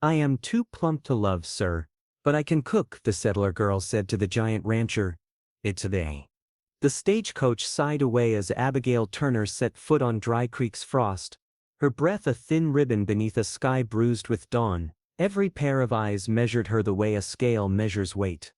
"I am too plump to love, sir. But I can cook," the settler girl said to the giant rancher. "It's they." The stagecoach sighed away as Abigail Turner set foot on Dry Creek's frost, her breath a thin ribbon beneath a sky bruised with dawn. Every pair of eyes measured her the way a scale measures weight.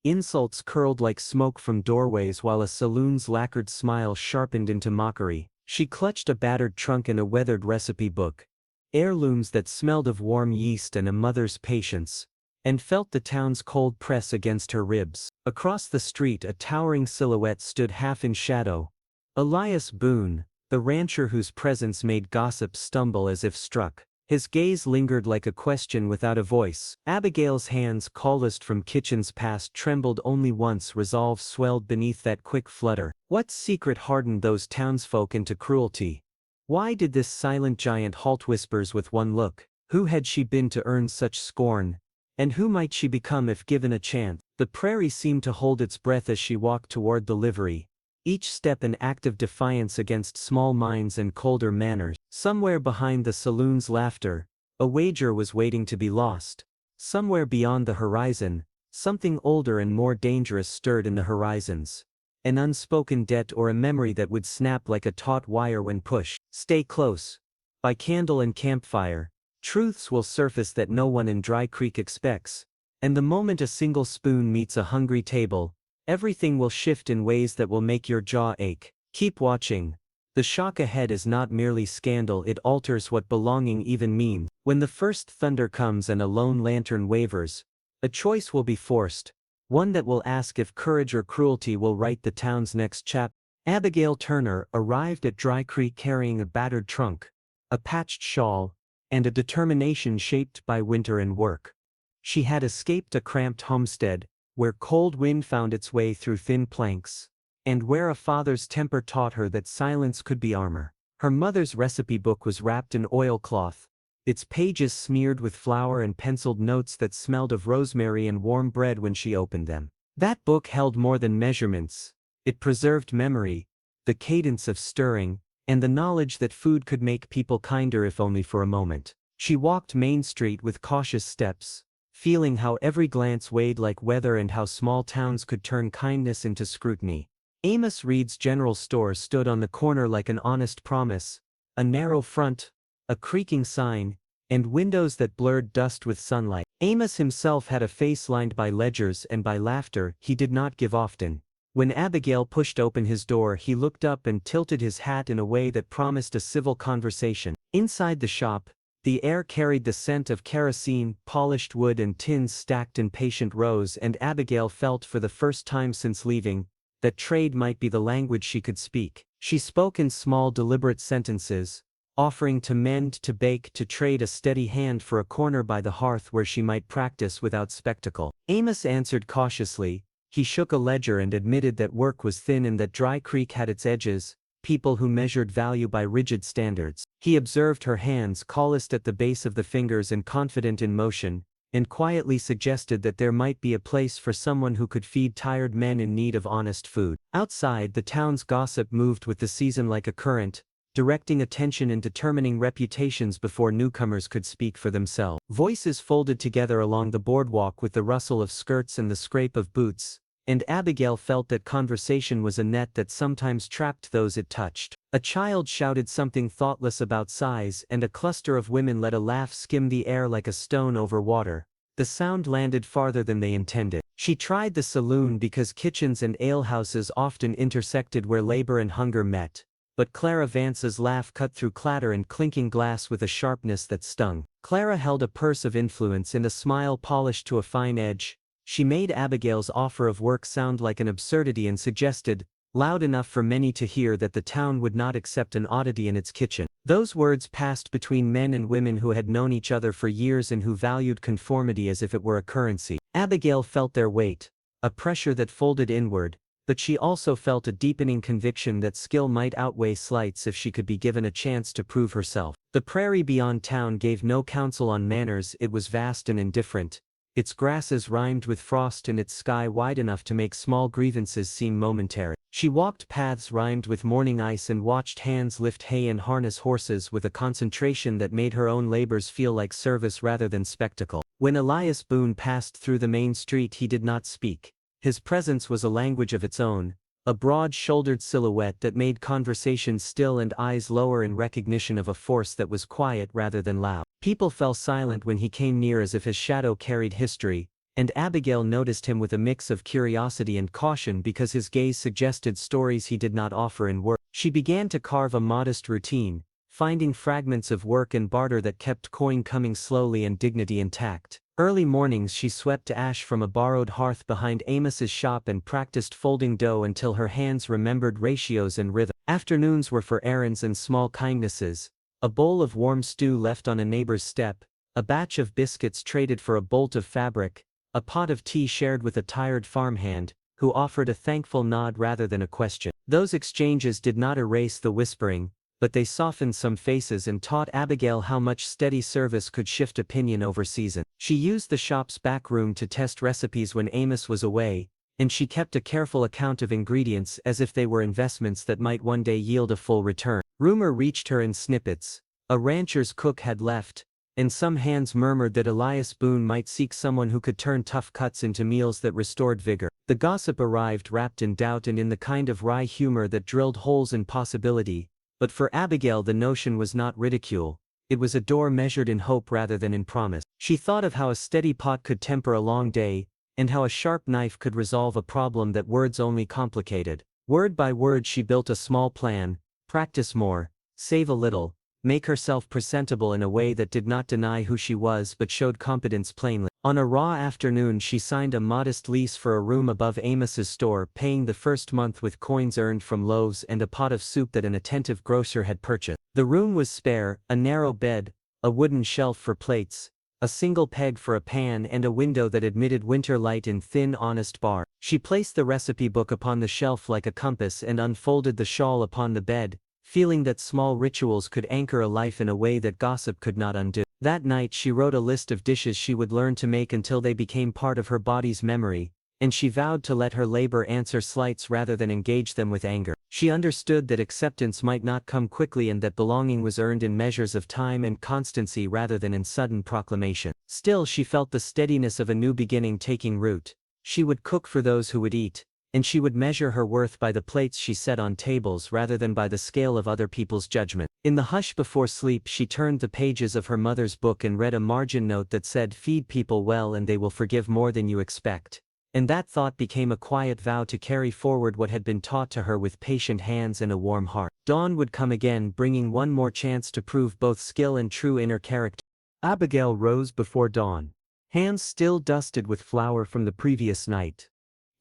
Insults curled like smoke from doorways while a saloon's lacquered smile sharpened into mockery. She clutched a battered trunk and a weathered recipe book, heirlooms that smelled of warm yeast and a mother's patience, and felt the town's cold press against her ribs. Across the street a towering silhouette stood half in shadow. Elias Boone, the rancher whose presence made gossip stumble as if struck. His gaze lingered like a question without a voice. Abigail's hands, calloused from kitchens past, trembled only once. Resolve swelled beneath that quick flutter. What secret hardened those townsfolk into cruelty? Why did this silent giant halt? Whispers with one look. Who had she been to earn such scorn? And who might she become if given a chance? The prairie seemed to hold its breath as she walked toward the livery, each step an act of defiance against small minds and colder manners. Somewhere behind the saloon's laughter, a wager was waiting to be lost. Somewhere beyond the horizon, something older and more dangerous stirred in the horizons. An unspoken debt or a memory that would snap like a taut wire when pushed. Stay close. By candle and campfire, truths will surface that no one in Dry Creek expects. And the moment a single spoon meets a hungry table, everything will shift in ways that will make your jaw ache. Keep watching. The shock ahead is not merely scandal, it alters what belonging even means. When the first thunder comes and a lone lantern wavers, a choice will be forced, one that will ask if courage or cruelty will write the town's next chapter. Abigail Turner arrived at Dry Creek carrying a battered trunk, a patched shawl, and a determination shaped by winter and work. She had escaped a cramped homestead, where cold wind found its way through thin planks, and where a father's temper taught her that silence could be armor. Her mother's recipe book was wrapped in oilcloth, its pages smeared with flour and penciled notes that smelled of rosemary and warm bread when she opened them. That book held more than measurements. It preserved memory, the cadence of stirring, and the knowledge that food could make people kinder if only for a moment. She walked Main Street with cautious steps, feeling how every glance weighed like weather and how small towns could turn kindness into scrutiny. Amos Reed's general store stood on the corner like an honest promise, a narrow front, a creaking sign, and windows that blurred dust with sunlight. Amos himself had a face lined by ledgers and by laughter he did not give often. When Abigail pushed open his door, he looked up and tilted his hat in a way that promised a civil conversation. Inside the shop, the air carried the scent of kerosene, polished wood and tins stacked in patient rows, and Abigail felt for the first time since leaving that trade might be the language she could speak. She spoke in small deliberate sentences, offering to mend, to bake, to trade, a steady hand for a corner by the hearth where she might practice without spectacle. Amos answered cautiously. He shook a ledger and admitted that work was thin and that Dry Creek had its edges, people who measured value by rigid standards. He observed her hands, calloused at the base of the fingers and confident in motion, and quietly suggested that there might be a place for someone who could feed tired men in need of honest food. Outside, the town's gossip moved with the season like a current, directing attention and determining reputations before newcomers could speak for themselves. Voices folded together along the boardwalk with the rustle of skirts and the scrape of boots, and Abigail felt that conversation was a net that sometimes trapped those it touched. A child shouted something thoughtless about size, and a cluster of women let a laugh skim the air like a stone over water. The sound landed farther than they intended. She tried the saloon because kitchens and alehouses often intersected where labor and hunger met, but Clara Vance's laugh cut through clatter and clinking glass with a sharpness that stung. Clara held a purse of influence and a smile polished to a fine edge. She made Abigail's offer of work sound like an absurdity and suggested, loud enough for many to hear, that the town would not accept an oddity in its kitchen. Those words passed between men and women who had known each other for years and who valued conformity as if it were a currency. Abigail felt their weight, a pressure that folded inward, but she also felt a deepening conviction that skill might outweigh slights if she could be given a chance to prove herself. The prairie beyond town gave no counsel on manners. It was vast and indifferent. its grasses rhymed with frost and its sky wide enough to make small grievances seem momentary. She walked paths rhymed with morning ice and watched hands lift hay and harness horses with a concentration that made her own labors feel like service rather than spectacle. When Elias Boone passed through the main street he did not speak. His presence was a language of its own, a broad-shouldered silhouette that made conversation still and eyes lower in recognition of a force that was quiet rather than loud. People fell silent when he came near as if his shadow carried history, and Abigail noticed him with a mix of curiosity and caution because his gaze suggested stories he did not offer in words. She began to carve a modest routine, finding fragments of work and barter that kept coin coming slowly and dignity intact. Early mornings she swept ash from a borrowed hearth behind Amos's shop and practiced folding dough until her hands remembered ratios and rhythm. Afternoons were for errands and small kindnesses, a bowl of warm stew left on a neighbor's step, a batch of biscuits traded for a bolt of fabric, a pot of tea shared with a tired farmhand, who offered a thankful nod rather than a question. Those exchanges did not erase the whispering, but they softened some faces and taught Abigail how much steady service could shift opinion over season. She used the shop's back room to test recipes when Amos was away, and she kept a careful account of ingredients as if they were investments that might one day yield a full return. Rumor reached her in snippets. A rancher's cook had left, and some hands murmured that Elias Boone might seek someone who could turn tough cuts into meals that restored vigor. The gossip arrived wrapped in doubt and in the kind of wry humor that drilled holes in possibility, but for Abigail the notion was not ridicule, it was a door measured in hope rather than in promise. She thought of how a steady pot could temper a long day, and how a sharp knife could resolve a problem that words only complicated. Word by word she built a small plan: practice more, save a little, make herself presentable in a way that did not deny who she was but showed competence plainly. On a raw afternoon she signed a modest lease for a room above Amos's store, paying the first month with coins earned from loaves and a pot of soup that an attentive grocer had purchased. The room was spare, a narrow bed, a wooden shelf for plates, a single peg for a pan and a window that admitted winter light in thin honest bar. She placed the recipe book upon the shelf like a compass and unfolded the shawl upon the bed, feeling that small rituals could anchor a life in a way that gossip could not undo. That night she wrote a list of dishes she would learn to make until they became part of her body's memory, and she vowed to let her labor answer slights rather than engage them with anger. She understood that acceptance might not come quickly and that belonging was earned in measures of time and constancy rather than in sudden proclamation. Still she felt the steadiness of a new beginning taking root. She would cook for those who would eat, and she would measure her worth by the plates she set on tables rather than by the scale of other people's judgment. In the hush before sleep she turned the pages of her mother's book and read a margin note that said, "Feed people well and they will forgive more than you expect." And that thought became a quiet vow to carry forward what had been taught to her with patient hands and a warm heart. Dawn would come again, bringing one more chance to prove both skill and true inner character. Abigail rose before dawn, hands still dusted with flour from the previous night,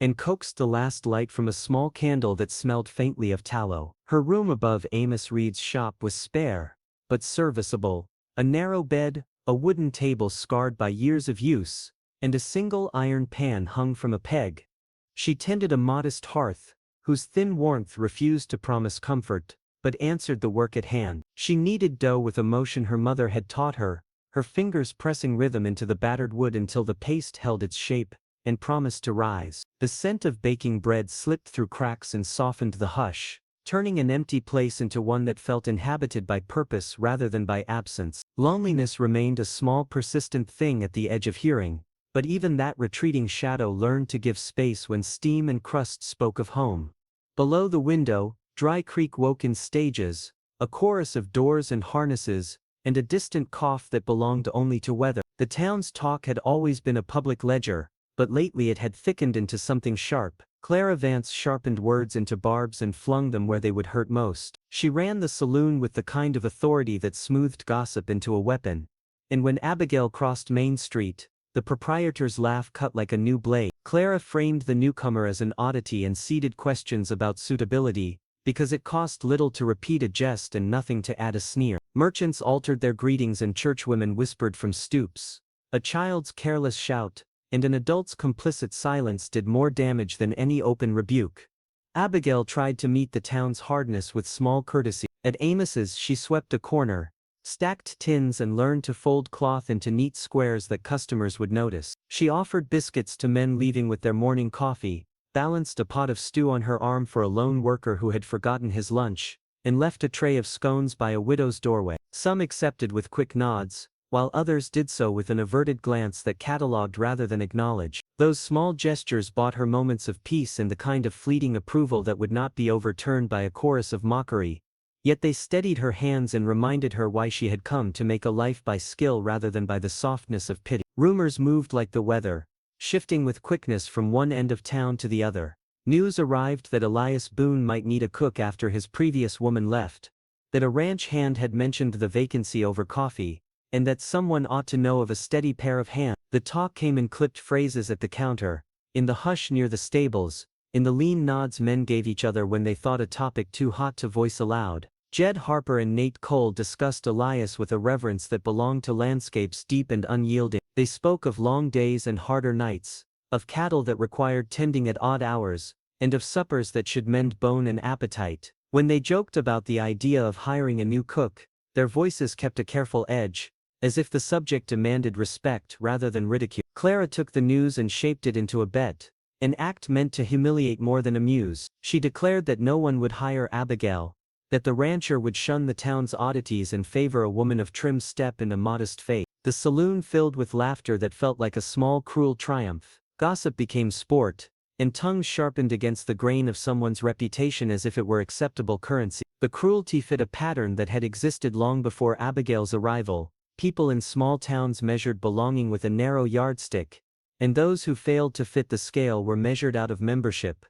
and coaxed the last light from a small candle that smelled faintly of tallow. Her room above Amos Reed's shop was spare, but serviceable: a narrow bed, a wooden table scarred by years of use, and a single iron pan hung from a peg. She tended a modest hearth, whose thin warmth refused to promise comfort, but answered the work at hand. She kneaded dough with a motion her mother had taught her, her fingers pressing rhythm into the battered wood until the paste held its shape and promised to rise. The scent of baking bread slipped through cracks and softened the hush, turning an empty place into one that felt inhabited by purpose rather than by absence. Loneliness remained a small persistent thing at the edge of hearing, but even that retreating shadow learned to give space when steam and crust spoke of home. Below the window, Dry Creek woke in stages, a chorus of doors and harnesses, and a distant cough that belonged only to weather. The town's talk had always been a public ledger, but lately it had thickened into something sharp. Clara Vance sharpened words into barbs and flung them where they would hurt most. She ran the saloon with the kind of authority that smoothed gossip into a weapon, and when Abigail crossed Main Street, the proprietor's laugh cut like a new blade. Clara framed the newcomer as an oddity and seeded questions about suitability, because it cost little to repeat a jest and nothing to add a sneer. Merchants altered their greetings and churchwomen whispered from stoops. A child's careless shout, and an adult's complicit silence did more damage than any open rebuke. Abigail tried to meet the town's hardness with small courtesy. At Amos's she swept a corner, stacked tins and learned to fold cloth into neat squares that customers would notice. She offered biscuits to men leaving with their morning coffee, balanced a pot of stew on her arm for a lone worker who had forgotten his lunch, and left a tray of scones by a widow's doorway. Some accepted with quick nods, while others did so with an averted glance that catalogued rather than acknowledged. Those small gestures bought her moments of peace and the kind of fleeting approval that would not be overturned by a chorus of mockery. Yet they steadied her hands and reminded her why she had come to make a life by skill rather than by the softness of pity. Rumors moved like the weather, shifting with quickness from one end of town to the other. News arrived that Elias Boone might need a cook after his previous woman left, that a ranch hand had mentioned the vacancy over coffee, and that someone ought to know of a steady pair of hands. The talk came in clipped phrases at the counter, in the hush near the stables, in the lean nods men gave each other when they thought a topic too hot to voice aloud. Jed Harper and Nate Cole discussed Elias with a reverence that belonged to landscapes deep and unyielding. They spoke of long days and harder nights, of cattle that required tending at odd hours, and of suppers that should mend bone and appetite. When they joked about the idea of hiring a new cook, their voices kept a careful edge, as if the subject demanded respect rather than ridicule. Clara took the news and shaped it into a bet, an act meant to humiliate more than amuse. She declared that no one would hire Abigail, that the rancher would shun the town's oddities and favor a woman of trim step and a modest face. The saloon filled with laughter that felt like a small cruel triumph. Gossip became sport, and tongues sharpened against the grain of someone's reputation as if it were acceptable currency. The cruelty fit a pattern that had existed long before Abigail's arrival. People in small towns measured belonging with a narrow yardstick, and those who failed to fit the scale were measured out of membership.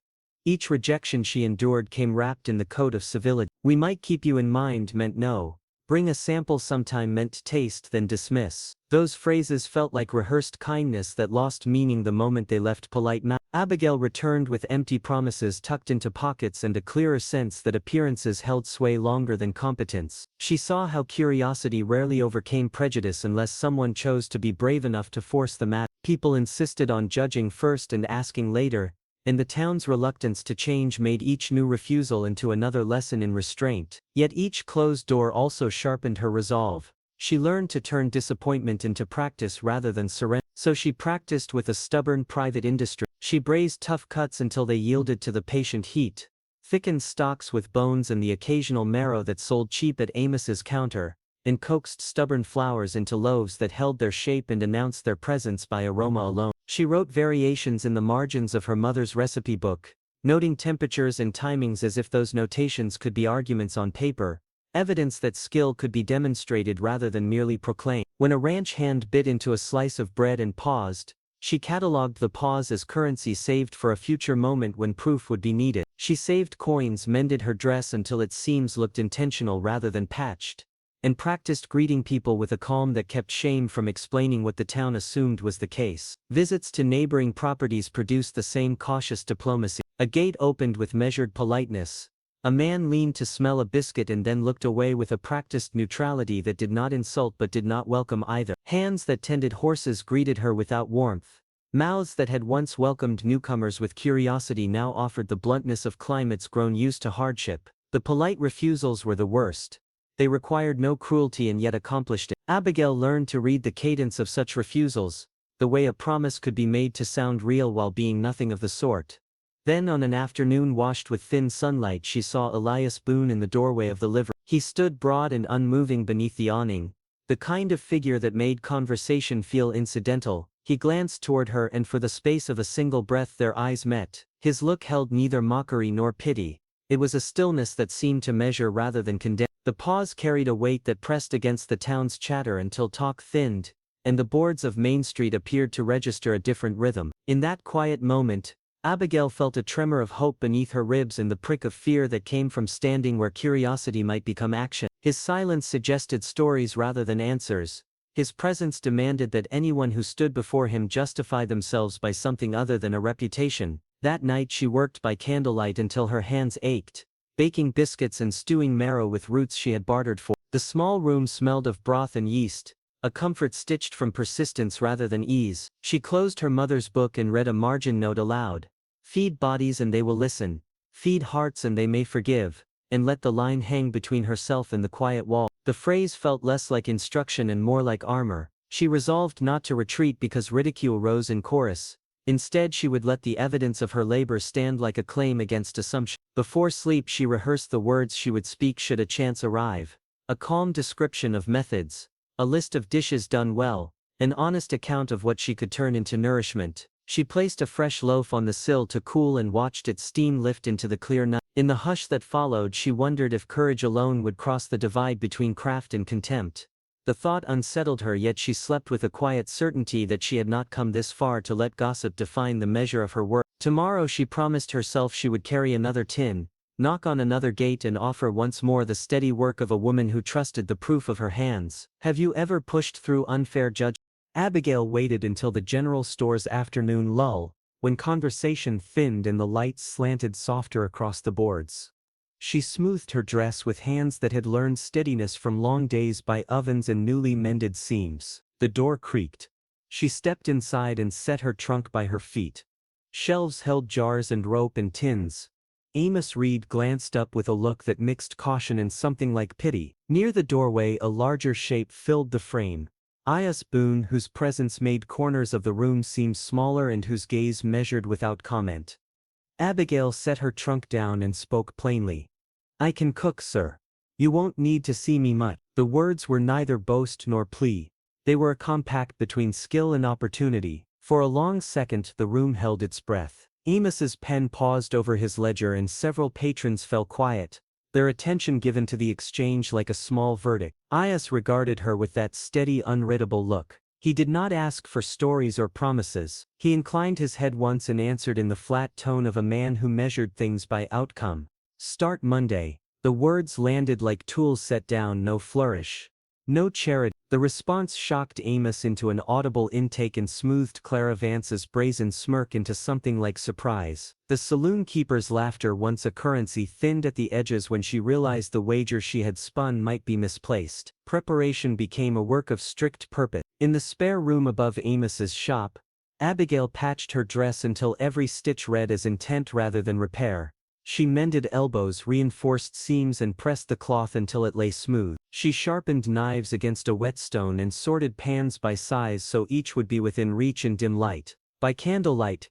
Each rejection she endured came wrapped in the coat of civility. "We might keep you in mind" meant no. "Bring a sample sometime" meant taste then dismiss. Those phrases felt like rehearsed kindness that lost meaning the moment they left polite mouth. Abigail returned with empty promises tucked into pockets and a clearer sense that appearances held sway longer than competence. She saw how curiosity rarely overcame prejudice unless someone chose to be brave enough to force the matter. People insisted on judging first and asking later, and the town's reluctance to change made each new refusal into another lesson in restraint. Yet each closed door also sharpened her resolve. She learned to turn disappointment into practice rather than surrender. So she practiced with a stubborn private industry. She braised tough cuts until they yielded to the patient heat, thickened stocks with bones and the occasional marrow that sold cheap at Amos's counter, and coaxed stubborn flours into loaves that held their shape and announced their presence by aroma alone. She wrote variations in the margins of her mother's recipe book, noting temperatures and timings as if those notations could be arguments on paper, evidence that skill could be demonstrated rather than merely proclaimed. When a ranch hand bit into a slice of bread and paused, she catalogued the pause as currency saved for a future moment when proof would be needed. She saved coins, mended her dress until its seams looked intentional rather than patched, and practiced greeting people with a calm that kept shame from explaining what the town assumed was the case. Visits to neighboring properties produced the same cautious diplomacy. A gate opened with measured politeness. A man leaned to smell a biscuit and then looked away with a practiced neutrality that did not insult but did not welcome either. Hands that tended horses greeted her without warmth. Mouths that had once welcomed newcomers with curiosity now offered the bluntness of climates grown used to hardship. The polite refusals were the worst. They required no cruelty and yet accomplished it. Abigail learned to read the cadence of such refusals, the way a promise could be made to sound real while being nothing of the sort. Then on an afternoon washed with thin sunlight she saw Elias Boone in the doorway of the livery. He stood broad and unmoving beneath the awning, the kind of figure that made conversation feel incidental. He glanced toward her and for the space of a single breath their eyes met. His look held neither mockery nor pity. It was a stillness that seemed to measure rather than condemn. The pause carried a weight that pressed against the town's chatter until talk thinned, and the boards of Main Street appeared to register a different rhythm. In that quiet moment, Abigail felt a tremor of hope beneath her ribs and the prick of fear that came from standing where curiosity might become action. His silence suggested stories rather than answers. His presence demanded that anyone who stood before him justify themselves by something other than a reputation. That night she worked by candlelight until her hands ached, baking biscuits and stewing marrow with roots she had bartered for. The small room smelled of broth and yeast, a comfort stitched from persistence rather than ease. She closed her mother's book and read a margin note aloud. "Feed bodies and they will listen. Feed hearts and they may forgive," and let the line hang between herself and the quiet wall. The phrase felt less like instruction and more like armor. She resolved not to retreat because ridicule rose in chorus. Instead, she would let the evidence of her labor stand like a claim against assumption. Before sleep, she rehearsed the words she would speak should a chance arrive. A calm description of methods, a list of dishes done well, an honest account of what she could turn into nourishment. She placed a fresh loaf on the sill to cool and watched its steam lift into the clear night. In the hush that followed, she wondered if courage alone would cross the divide between craft and contempt. The thought unsettled her, yet she slept with a quiet certainty that she had not come this far to let gossip define the measure of her worth. Tomorrow she promised herself she would carry another tin, knock on another gate, and offer once more the steady work of a woman who trusted the proof of her hands. Have you ever pushed through unfair judgment? Abigail waited until the general store's afternoon lull, when conversation thinned and the lights slanted softer across the boards. She smoothed her dress with hands that had learned steadiness from long days by ovens and newly mended seams. The door creaked. She stepped inside and set her trunk by her feet. Shelves held jars and rope and tins. Amos Reed glanced up with a look that mixed caution and something like pity. Near the doorway, a larger shape filled the frame. Elias Boone, whose presence made corners of the room seem smaller and whose gaze measured without comment. Abigail set her trunk down and spoke plainly. "I can cook, sir. You won't need to see me much." The words were neither boast nor plea. They were a compact between skill and opportunity. For a long second the room held its breath. Amos's pen paused over his ledger and several patrons fell quiet, their attention given to the exchange like a small verdict. Elias regarded her with that steady, unreadable look. He did not ask for stories or promises. He inclined his head once and answered in the flat tone of a man who measured things by outcome. "Start Monday." The words landed like tools set down, no flourish, no charity. The response shocked Amos into an audible intake and smoothed Clara Vance's brazen smirk into something like surprise. The saloon keeper's laughter, once a currency, thinned at the edges when she realized the wager she had spun might be misplaced. Preparation became a work of strict purpose. In the spare room above Amos's shop, Abigail patched her dress until every stitch read as intent rather than repair. She mended elbows, reinforced seams, and pressed the cloth until it lay smooth. She sharpened knives against a whetstone and sorted pans by size so each would be within reach in dim light. By candlelight,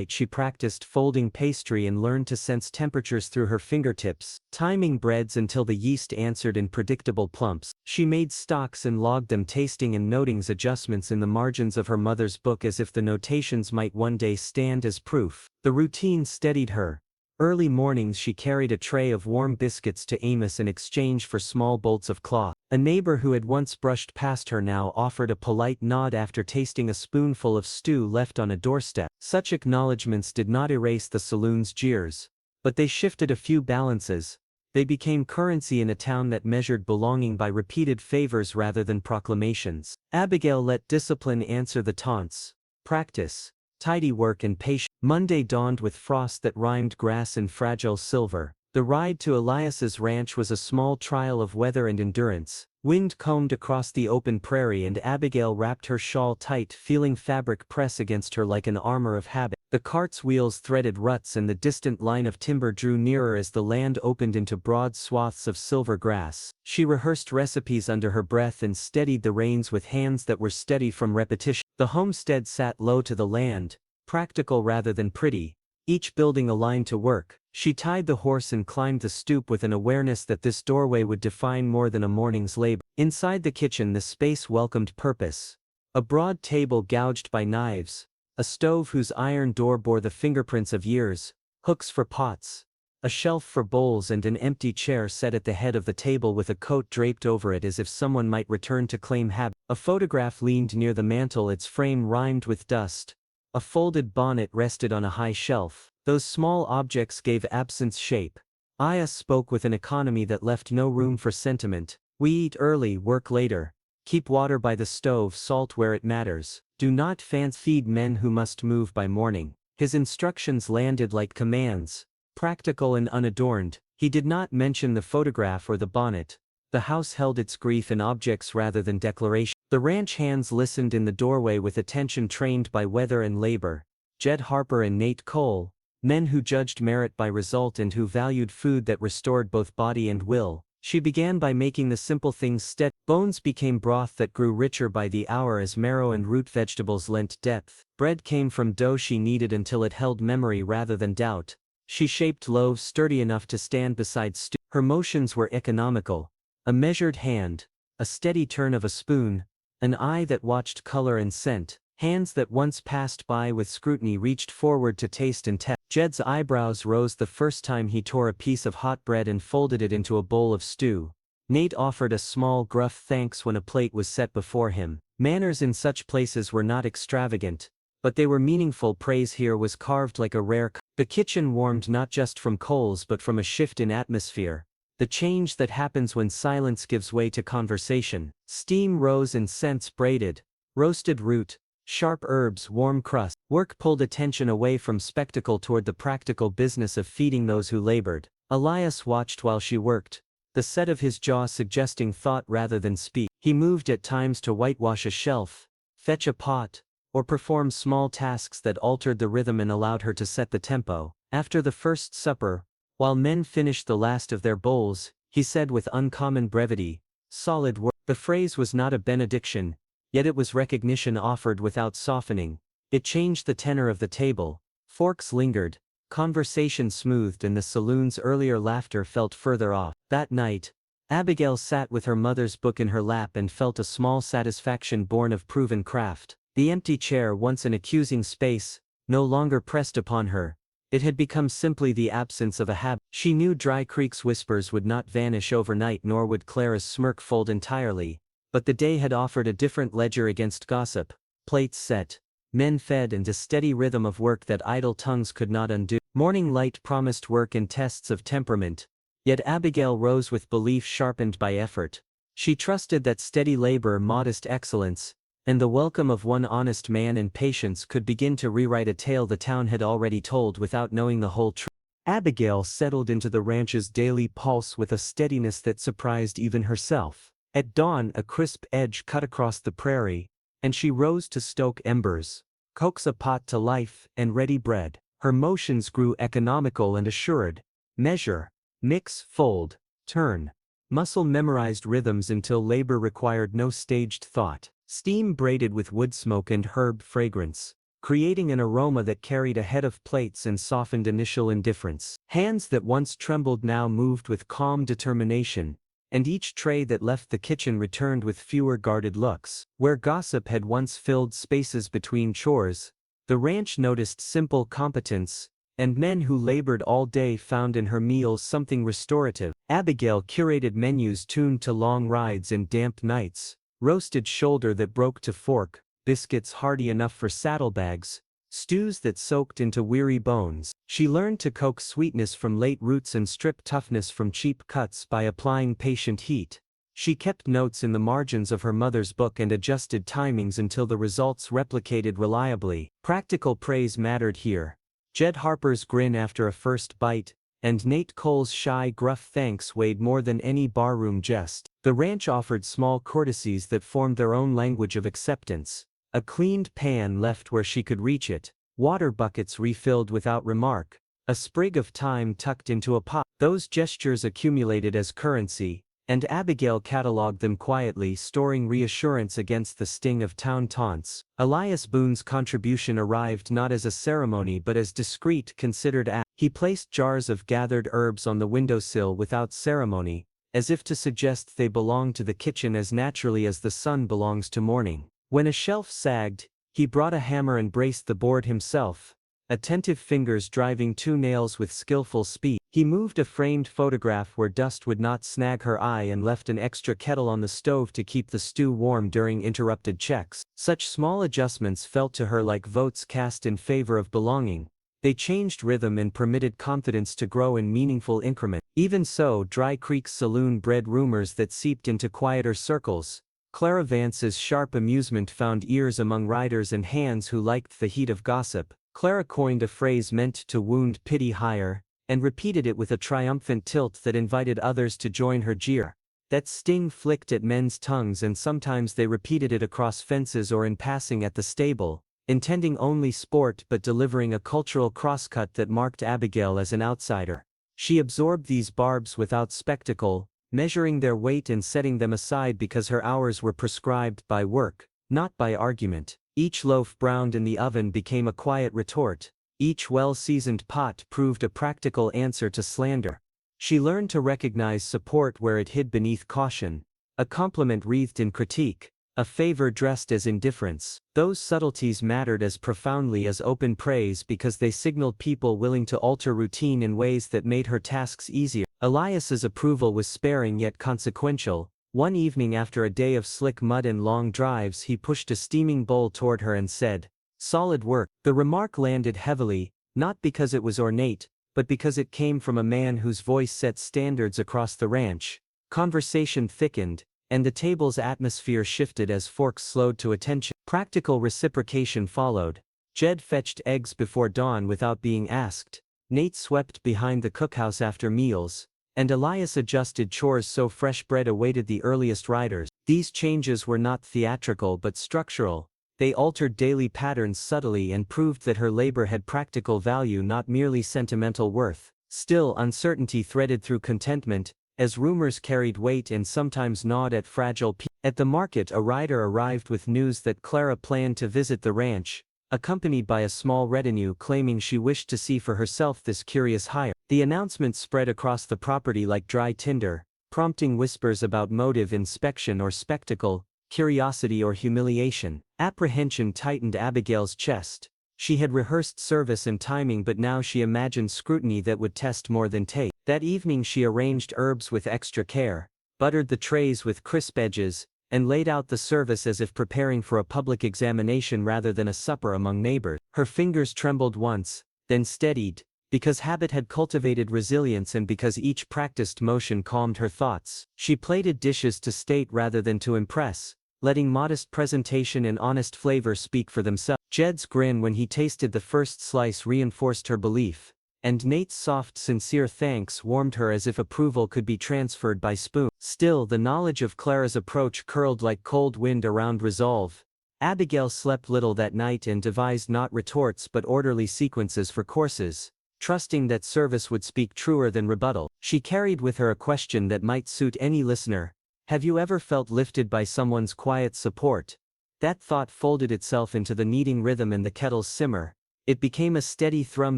she practiced folding pastry and learned to sense temperatures through her fingertips, timing breads until the yeast answered in predictable plumps. She made stocks and logged them, tasting and noting adjustments in the margins of her mother's book as if the notations might one day stand as proof. The routine steadied her. Early mornings she carried a tray of warm biscuits to Amos in exchange for small bolts of cloth. A neighbor who had once brushed past her now offered a polite nod after tasting a spoonful of stew left on a doorstep. Such acknowledgments did not erase the saloon's jeers, but they shifted a few balances. They became currency in a town that measured belonging by repeated favors rather than proclamations. Abigail let discipline answer the taunts. Practice, tidy work, and patience. Monday dawned with frost that rhymed grass and fragile silver. The ride to Elias's ranch was a small trial of weather and endurance. Wind combed across the open prairie and Abigail wrapped her shawl tight, feeling fabric press against her like an armor of habit. The cart's wheels threaded ruts and the distant line of timber drew nearer as the land opened into broad swaths of silver grass. She rehearsed recipes under her breath and steadied the reins with hands that were steady from repetition. The homestead sat low to the land, practical rather than pretty, each building a line to work. She tied the horse and climbed the stoop with an awareness that this doorway would define more than a morning's labor. Inside the kitchen the space welcomed purpose. A broad table gouged by knives, a stove whose iron door bore the fingerprints of years, hooks for pots, a shelf for bowls, and an empty chair set at the head of the table with a coat draped over it as if someone might return to claim habit. A photograph leaned near the mantel, its frame rimed with dust. A folded bonnet rested on a high shelf. Those small objects gave absence shape. Elias spoke with an economy that left no room for sentiment. "We eat early, work later. Keep water by the stove, salt where it matters. Do not feed men who must move by morning." His instructions landed like commands, practical and unadorned. He did not mention the photograph or the bonnet. The house held its grief in objects rather than declaration. The ranch hands listened in the doorway with attention trained by weather and labor. Jed Harper and Nate Cole, men who judged merit by result and who valued food that restored both body and will, She began by making the simple things steady. Bones became broth that grew richer by the hour as marrow and root vegetables lent depth. Bread came from dough she kneaded until it held memory rather than doubt. She shaped loaves sturdy enough to stand beside stew. Her motions were economical. A measured hand, a steady turn of a spoon, an eye that watched color and scent. Hands that once passed by with scrutiny reached forward to taste and test. Jed's eyebrows rose the first time he tore a piece of hot bread and folded it into a bowl of stew. Nate offered a small gruff thanks when a plate was set before him. Manners in such places were not extravagant, but they were meaningful. Praise here was carved like a rare. The kitchen warmed not just from coals but from a shift in atmosphere. The change that happens when silence gives way to conversation. Steam rose and scents braided. Roasted root, sharp herbs, warm crust. Work pulled attention away from spectacle toward the practical business of feeding those who labored. Elias watched while she worked, the set of his jaw suggesting thought rather than speech. He moved at times to whitewash a shelf, fetch a pot, or perform small tasks that altered the rhythm and allowed her to set the tempo. After the first supper, while men finished the last of their bowls, he said with uncommon brevity, "Solid work." The phrase was not a benediction, yet it was recognition offered without softening. It changed the tenor of the table. Forks lingered, conversation smoothed, and the saloon's earlier laughter felt further off. That night, Abigail sat with her mother's book in her lap and felt a small satisfaction born of proven craft. The empty chair, once an accusing space, no longer pressed upon her. It had become simply the absence of a habit. She knew Dry Creek's whispers would not vanish overnight, nor would Clara's smirk fold entirely. But the day had offered a different ledger against gossip. Plates set, men fed, and a steady rhythm of work that idle tongues could not undo. Morning light promised work and tests of temperament, yet Abigail rose with belief sharpened by effort. She trusted that steady labor, modest excellence, and the welcome of one honest man and patience could begin to rewrite a tale the town had already told without knowing the whole truth. Abigail settled into the ranch's daily pulse with a steadiness that surprised even herself. At dawn, a crisp edge cut across the prairie, and she rose to stoke embers, coax a pot to life, and ready bread. Her motions grew economical and assured. Measure, mix, fold, turn. Muscle memorized rhythms until labor required no staged thought. Steam braided with wood smoke and herb fragrance, creating an aroma that carried ahead of plates and softened initial indifference. Hands that once trembled now moved with calm determination, and each tray that left the kitchen returned with fewer guarded looks. Where gossip had once filled spaces between chores, the ranch noticed simple competence, and men who labored all day found in her meals something restorative. Abigail curated menus tuned to long rides and damp nights, roasted shoulder that broke to fork, biscuits hearty enough for saddlebags, stews that soaked into weary bones. She learned to coax sweetness from late roots and strip toughness from cheap cuts by applying patient heat. She kept notes in the margins of her mother's book and adjusted timings until the results replicated reliably. Practical praise mattered here. Jed Harper's grin after a first bite, and Nate Cole's shy, gruff thanks weighed more than any barroom jest. The ranch offered small courtesies that formed their own language of acceptance. A cleaned pan left where she could reach it, water buckets refilled without remark, a sprig of thyme tucked into a pot. Those gestures accumulated as currency, and Abigail catalogued them quietly, storing reassurance against the sting of town taunts. Elias Boone's contribution arrived not as a ceremony but as discreet, considered act. He placed jars of gathered herbs on the windowsill without ceremony, as if to suggest they belonged to the kitchen as naturally as the sun belongs to morning. When a shelf sagged, he brought a hammer and braced the board himself, attentive fingers driving two nails with skillful speed. He moved a framed photograph where dust would not snag her eye and left an extra kettle on the stove to keep the stew warm during interrupted checks. Such small adjustments felt to her like votes cast in favor of belonging. They changed rhythm and permitted confidence to grow in meaningful increments. Even so, Dry Creek's saloon bred rumors that seeped into quieter circles. Clara Vance's sharp amusement found ears among riders and hands who liked the heat of gossip. Clara coined a phrase meant to wound pity higher, and repeated it with a triumphant tilt that invited others to join her jeer. That sting flicked at men's tongues, and sometimes they repeated it across fences or in passing at the stable, intending only sport but delivering a cultural crosscut that marked Abigail as an outsider. She absorbed these barbs without spectacle, measuring their weight and setting them aside because her hours were prescribed by work, not by argument. Each loaf browned in the oven became a quiet retort. Each well-seasoned pot proved a practical answer to slander. She learned to recognize support where it hid beneath caution, a compliment wreathed in critique, a favor dressed as indifference. Those subtleties mattered as profoundly as open praise because they signaled people willing to alter routine in ways that made her tasks easier. Elias's approval was sparing yet consequential. One evening after a day of slick mud and long drives, he pushed a steaming bowl toward her and said, "Solid work." The remark landed heavily, not because it was ornate, but because it came from a man whose voice set standards across the ranch. Conversation thickened, and the table's atmosphere shifted as forks slowed to attention. Practical reciprocation followed. Jed fetched eggs before dawn without being asked. Nate swept behind the cookhouse after meals, and Elias adjusted chores so fresh bread awaited the earliest riders. These changes were not theatrical but structural. They altered daily patterns subtly and proved that her labor had practical value, not merely sentimental worth. Still, uncertainty threaded through contentment, as rumors carried weight and sometimes gnawed at fragile peace. At the market, a rider arrived with news that Clara planned to visit the ranch, accompanied by a small retinue claiming she wished to see for herself this curious hire. The announcement spread across the property like dry tinder, prompting whispers about motive, inspection or spectacle, curiosity or humiliation. Apprehension tightened Abigail's chest. She had rehearsed service and timing, but now she imagined scrutiny that would test more than taste. That evening she arranged herbs with extra care, buttered the trays with crisp edges, and laid out the service as if preparing for a public examination rather than a supper among neighbors. Her fingers trembled once, then steadied, because habit had cultivated resilience and because each practiced motion calmed her thoughts. She plated dishes to state rather than to impress, letting modest presentation and honest flavor speak for themselves. Jed's grin when he tasted the first slice reinforced her belief, and Nate's soft, sincere thanks warmed her as if approval could be transferred by spoon. Still, the knowledge of Clara's approach curled like cold wind around resolve. Abigail slept little that night and devised not retorts but orderly sequences for courses, trusting that service would speak truer than rebuttal. She carried with her a question that might suit any listener. Have you ever felt lifted by someone's quiet support? That thought folded itself into the kneading rhythm and the kettle's simmer. It became a steady thrum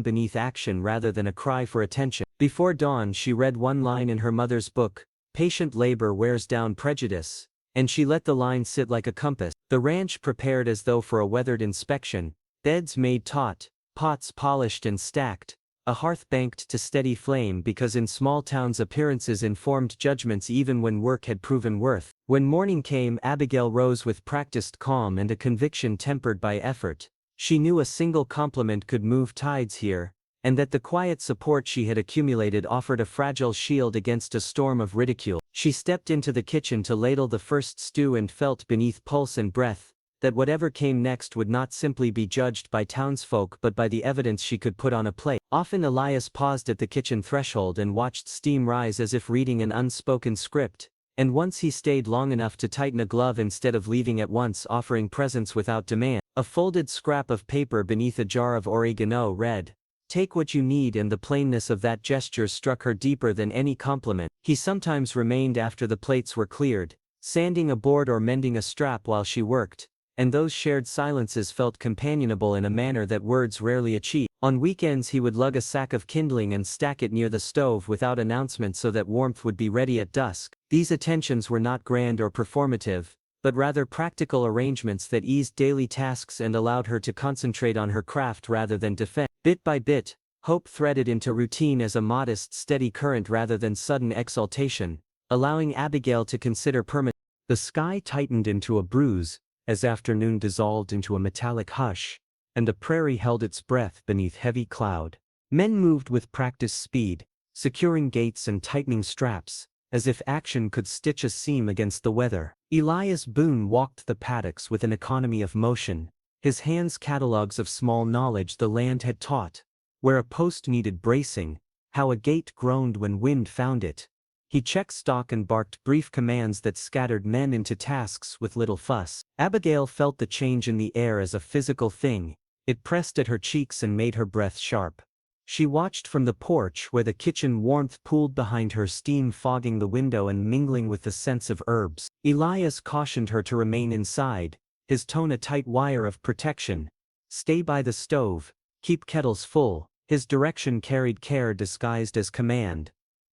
beneath action rather than a cry for attention. Before dawn she read one line in her mother's book, "Patient labor wears down prejudice," and she let the line sit like a compass. The ranch prepared as though for a weathered inspection, beds made taut, pots polished and stacked, a hearth banked to steady flame because in small towns appearances informed judgments even when work had proven worth. When morning came, Abigail rose with practiced calm and a conviction tempered by effort. She knew a single compliment could move tides here, and that the quiet support she had accumulated offered a fragile shield against a storm of ridicule. She stepped into the kitchen to ladle the first stew and felt beneath pulse and breath that whatever came next would not simply be judged by townsfolk but by the evidence she could put on a plate. Often Elias paused at the kitchen threshold and watched steam rise as if reading an unspoken script, and once he stayed long enough to tighten a glove instead of leaving at once, offering presents without demand. A folded scrap of paper beneath a jar of oregano read, "Take what you need," and the plainness of that gesture struck her deeper than any compliment. He sometimes remained after the plates were cleared, sanding a board or mending a strap while she worked, and those shared silences felt companionable in a manner that words rarely achieve. On weekends he would lug a sack of kindling and stack it near the stove without announcement so that warmth would be ready at dusk. These attentions were not grand or performative, but rather practical arrangements that eased daily tasks and allowed her to concentrate on her craft rather than defend. Bit by bit, hope threaded into routine as a modest, steady current rather than sudden exaltation, allowing Abigail to consider permanent. The sky tightened into a bruise, as afternoon dissolved into a metallic hush, and the prairie held its breath beneath heavy cloud. Men moved with practiced speed, securing gates and tightening straps, as if action could stitch a seam against the weather. Elias Boone walked the paddocks with an economy of motion, his hands catalogues of small knowledge the land had taught, where a post needed bracing, how a gate groaned when wind found it. He checked stock and barked brief commands that scattered men into tasks with little fuss. Abigail felt the change in the air as a physical thing. It pressed at her cheeks and made her breath sharp. She watched from the porch where the kitchen warmth pooled behind her, steam fogging the window and mingling with the scents of herbs. Elias cautioned her to remain inside, his tone a tight wire of protection. Stay by the stove, keep kettles full. His direction carried care disguised as command.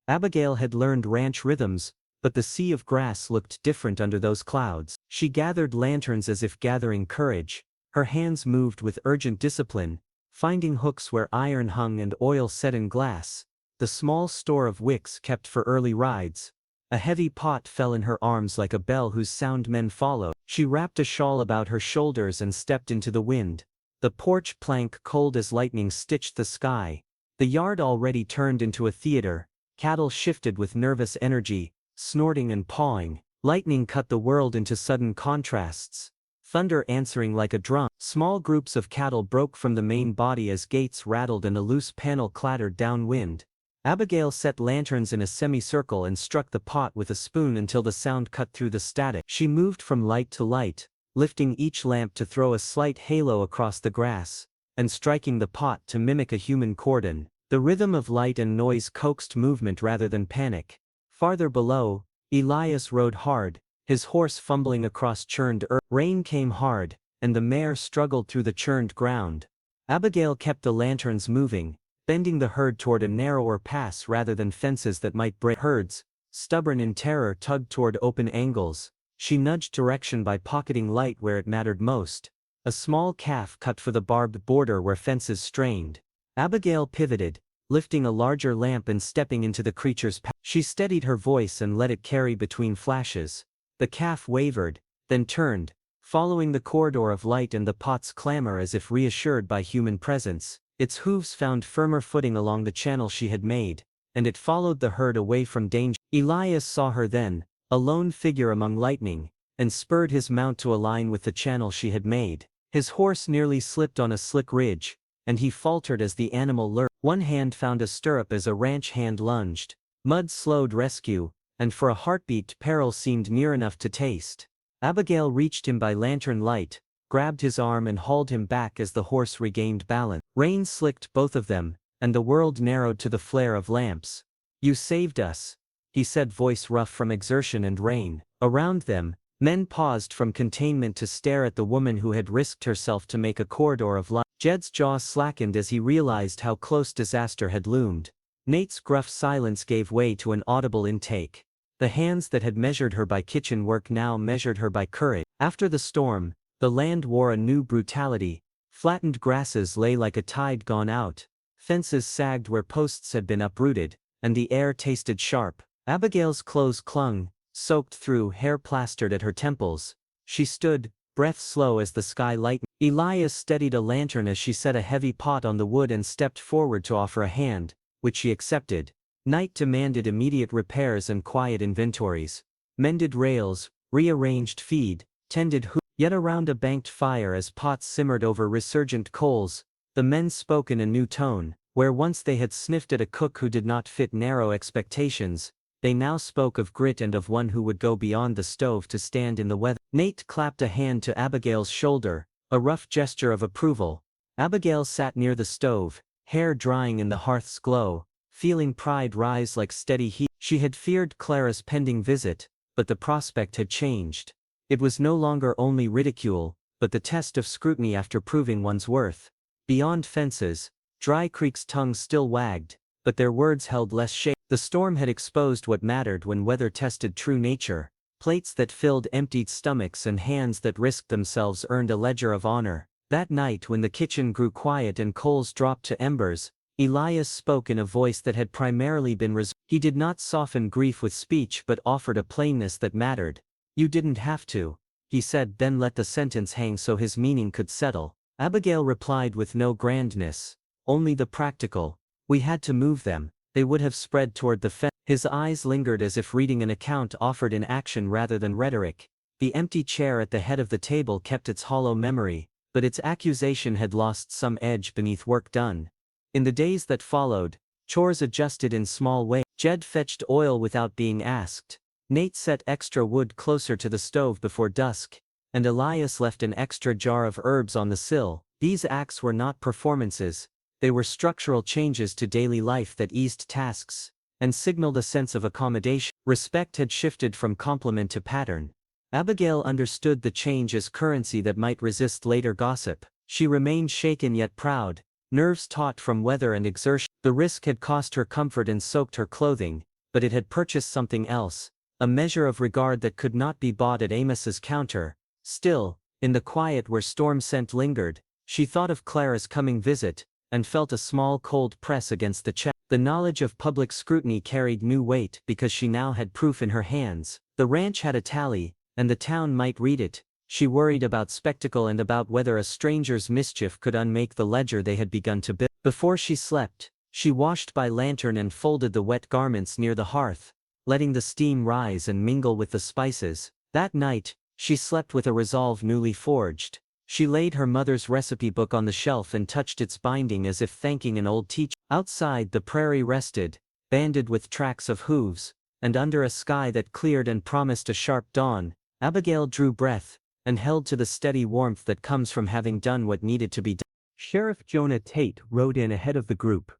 Abigail had learned ranch rhythms, but the sea of grass looked different under those clouds. She gathered lanterns as if gathering courage. Her hands moved with urgent discipline, finding hooks where iron hung and oil set in glass, the small store of wicks kept for early rides. A heavy pot fell in her arms like a bell whose sound men followed. She wrapped a shawl about her shoulders and stepped into the wind. The porch plank cold as lightning stitched the sky. The yard already turned into a theater. Cattle shifted with nervous energy, snorting and pawing. Lightning cut the world into sudden contrasts, thunder answering like a drum. Small groups of cattle broke from the main body as gates rattled and a loose panel clattered downwind. Abigail set lanterns in a semicircle and struck the pot with a spoon until the sound cut through the static. She moved from light to light, lifting each lamp to throw a slight halo across the grass, and striking the pot to mimic a human cordon. The rhythm of light and noise coaxed movement rather than panic. Farther below, Elias rode hard, his horse fumbling across churned earth. Rain came hard, and the mare struggled through the churned ground. Abigail kept the lanterns moving, bending the herd toward a narrower pass rather than fences that might break. Herds, stubborn in terror, tugged toward open angles. She nudged direction by pocketing light where it mattered most. A small calf cut for the barbed border where fences strained. Abigail pivoted, lifting a larger lamp and stepping into the creature's path. She steadied her voice and let it carry between flashes. The calf wavered, then turned, following the corridor of light and the pot's clamor as if reassured by human presence. Its hooves found firmer footing along the channel she had made, and it followed the herd away from danger. Elias saw her then, a lone figure among lightning, and spurred his mount to align with the channel she had made. His horse nearly slipped on a slick ridge, and he faltered as the animal lurched. One hand found a stirrup as a ranch hand lunged. Mud slowed rescue, and for a heartbeat peril seemed near enough to taste. Abigail reached him by lantern light, grabbed his arm and hauled him back as the horse regained balance. Rain slicked both of them, and the world narrowed to the flare of lamps. "You saved us," he said, voice rough from exertion and rain. Around them, men paused from containment to stare at the woman who had risked herself to make a corridor of light. Jed's jaw slackened as he realized how close disaster had loomed. Nate's gruff silence gave way to an audible intake. The hands that had measured her by kitchen work now measured her by courage. After the storm, the land wore a new brutality. Flattened grasses lay like a tide gone out. Fences sagged where posts had been uprooted, and the air tasted sharp. Abigail's clothes clung, soaked through, hair plastered at her temples. She stood, breath slow as the sky lightened. Elias steadied a lantern as she set a heavy pot on the wood and stepped forward to offer a hand, which she accepted. Night demanded immediate repairs and quiet inventories. Mended rails, rearranged feed, tended hooves. Yet around a banked fire as pots simmered over resurgent coals, the men spoke in a new tone. Where once they had sniffed at a cook who did not fit narrow expectations, they now spoke of grit and of one who would go beyond the stove to stand in the weather. Nate clapped a hand to Abigail's shoulder, a rough gesture of approval. Abigail sat near the stove, hair drying in the hearth's glow, feeling pride rise like steady heat. She had feared Clara's pending visit, but the prospect had changed. It was no longer only ridicule, but the test of scrutiny after proving one's worth. Beyond fences, Dry Creek's tongue still wagged, but their words held less shape. The storm had exposed what mattered when weather tested true nature. Plates that filled emptied stomachs and hands that risked themselves earned a ledger of honor. That night when the kitchen grew quiet and coals dropped to embers, Elias spoke in a voice that had primarily been reserved. He did not soften grief with speech but offered a plainness that mattered. "You didn't have to," he said, then let the sentence hang so his meaning could settle. Abigail replied with no grandness, only the practical. "We had to move them. They would have spread toward the fence." His eyes lingered as if reading an account offered in action rather than rhetoric. The empty chair at the head of the table kept its hollow memory, but its accusation had lost some edge beneath work done. In the days that followed, chores adjusted in small ways. Jed fetched oil without being asked. Nate set extra wood closer to the stove before dusk, and Elias left an extra jar of herbs on the sill. These acts were not performances. They were structural changes to daily life that eased tasks and signaled a sense of accommodation. Respect had shifted from compliment to pattern. Abigail understood the change as currency that might resist later gossip. She remained shaken yet proud, nerves taut from weather and exertion. The risk had cost her comfort and soaked her clothing, but it had purchased something else, a measure of regard that could not be bought at Amos's counter. Still, in the quiet where storm scent lingered, she thought of Clara's coming visit, and felt a small cold press against the chest. The knowledge of public scrutiny carried new weight because she now had proof in her hands. The ranch had a tally, and the town might read it. She worried about spectacle and about whether a stranger's mischief could unmake the ledger they had begun to build. Before she slept, she washed by lantern and folded the wet garments near the hearth, letting the steam rise and mingle with the spices. That night, she slept with a resolve newly forged. She laid her mother's recipe book on the shelf and touched its binding as if thanking an old teacher. Outside, the prairie rested, banded with tracks of hooves, and under a sky that cleared and promised a sharp dawn, Abigail drew breath, and held to the steady warmth that comes from having done what needed to be done. Sheriff Jonah Tate rode in ahead of the group,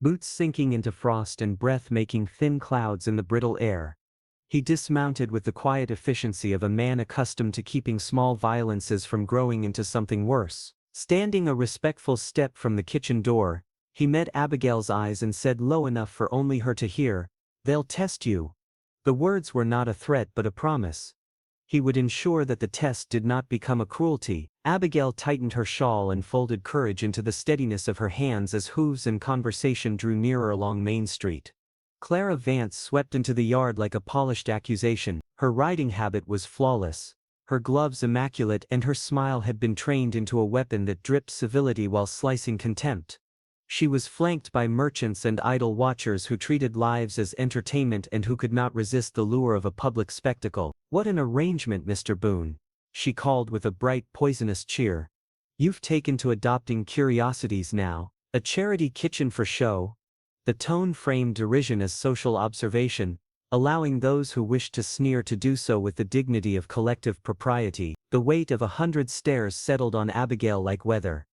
boots sinking into frost and breath making thin clouds in the brittle air. He dismounted with the quiet efficiency of a man accustomed to keeping small violences from growing into something worse. Standing a respectful step from the kitchen door, he met Abigail's eyes and said low enough for only her to hear, "They'll test you." The words were not a threat but a promise. He would ensure that the test did not become a cruelty. Abigail tightened her shawl and folded courage into the steadiness of her hands as hooves and conversation drew nearer along Main Street. Clara Vance swept into the yard like a polished accusation. Her riding habit was flawless, her gloves immaculate, and her smile had been trained into a weapon that dripped civility while slicing contempt. She was flanked by merchants and idle watchers who treated lives as entertainment and who could not resist the lure of a public spectacle. "What an arrangement, Mr. Boone," she called with a bright, poisonous cheer. "You've taken to adopting curiosities now. A charity kitchen for show." The tone framed derision as social observation, allowing those who wished to sneer to do so with the dignity of collective propriety. The weight of 100 stares settled on Abigail like weather.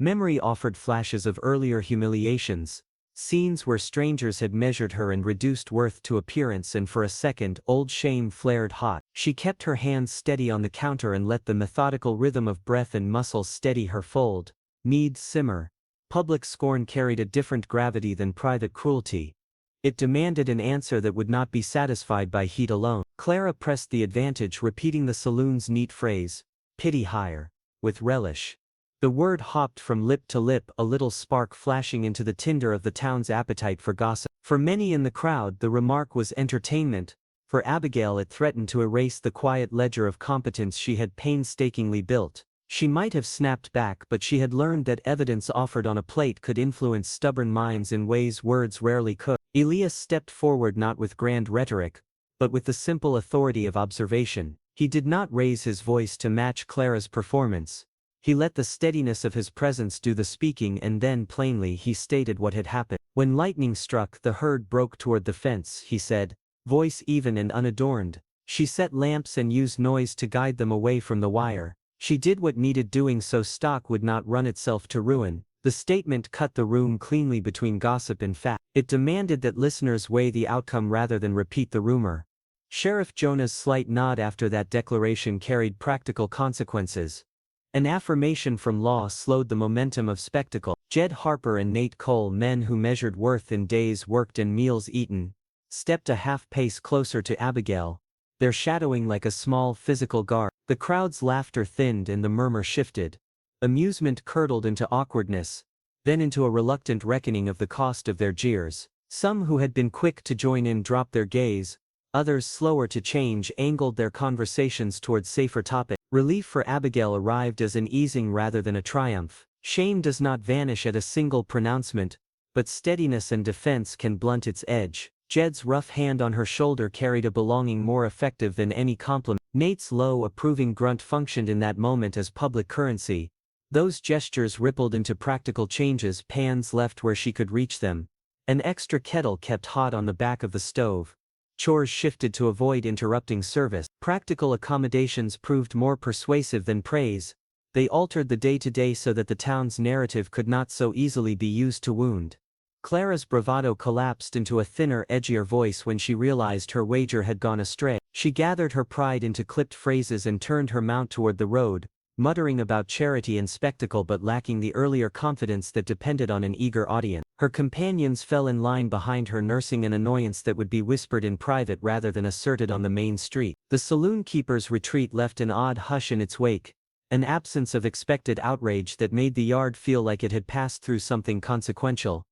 Memory offered flashes of earlier humiliations, scenes where strangers had measured her and reduced worth to appearance, and for a second old shame flared hot. She kept her hands steady on the counter and let the methodical rhythm of breath and muscles steady her fold, knead, simmer. Public scorn carried a different gravity than private cruelty. It demanded an answer that would not be satisfied by heat alone. Clara pressed the advantage, repeating the saloon's neat phrase, "Pity higher," with relish. The word hopped from lip to lip, a little spark flashing into the tinder of the town's appetite for gossip. For many in the crowd, the remark was entertainment. For Abigail, it threatened to erase the quiet ledger of competence she had painstakingly built. She might have snapped back, but she had learned that evidence offered on a plate could influence stubborn minds in ways words rarely could. Elias stepped forward not with grand rhetoric, but with the simple authority of observation. He did not raise his voice to match Clara's performance. He let the steadiness of his presence do the speaking, and then plainly he stated what had happened. When lightning struck, the herd broke toward the fence, he said, voice even and unadorned. She set lamps and used noise to guide them away from the wire. She did what needed doing so stock would not run itself to ruin. The statement cut the room cleanly between gossip and fact. It demanded that listeners weigh the outcome rather than repeat the rumor. Sheriff Jonah's slight nod after that declaration carried practical consequences. An affirmation from law slowed the momentum of spectacle. Jed Harper and Nate Cole, men who measured worth in days worked and meals eaten, stepped a half-pace closer to Abigail, their shadowing like a small physical guard. The crowd's laughter thinned and the murmur shifted. Amusement curdled into awkwardness, then into a reluctant reckoning of the cost of their jeers. Some who had been quick to join in dropped their gaze, others slower to change angled their conversations toward safer topics. Relief for Abigail arrived as an easing rather than a triumph. Shame does not vanish at a single pronouncement, but steadiness and defense can blunt its edge. Jed's rough hand on her shoulder carried a belonging more effective than any compliment. Nate's low, approving grunt functioned in that moment as public currency. Those gestures rippled into practical changes, pans left where she could reach them. An extra kettle kept hot on the back of the stove. Chores shifted to avoid interrupting service. Practical accommodations proved more persuasive than praise. They altered the day-to-day so that the town's narrative could not so easily be used to wound. Clara's bravado collapsed into a thinner, edgier voice when she realized her wager had gone astray. She gathered her pride into clipped phrases and turned her mount toward the road, muttering about charity and spectacle but lacking the earlier confidence that depended on an eager audience. Her companions fell in line behind her, nursing an annoyance that would be whispered in private rather than asserted on the main street. The saloon keeper's retreat left an odd hush in its wake, an absence of expected outrage that made the yard feel like it had passed through something consequential.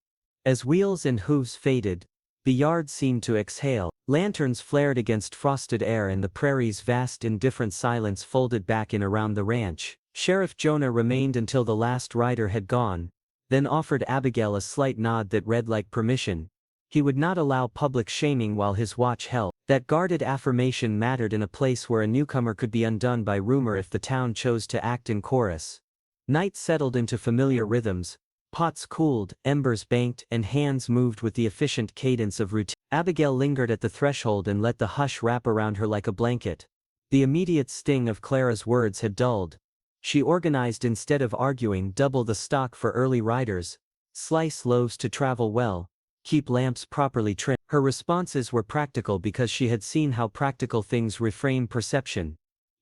As wheels and hooves faded, the yard seemed to exhale. Lanterns flared against frosted air and the prairie's vast indifferent silence folded back in around the ranch. Sheriff Jonah remained until the last rider had gone, then offered Abigail a slight nod that read like permission. He would not allow public shaming while his watch held. That guarded affirmation mattered in a place where a newcomer could be undone by rumor if the town chose to act in chorus. Night settled into familiar rhythms. Pots cooled, embers banked, and hands moved with the efficient cadence of routine. Abigail lingered at the threshold and let the hush wrap around her like a blanket. The immediate sting of Clara's words had dulled. She organized instead of arguing, double the stock for early riders, slice loaves to travel well, keep lamps properly trimmed. Her responses were practical because she had seen how practical things reframe perception.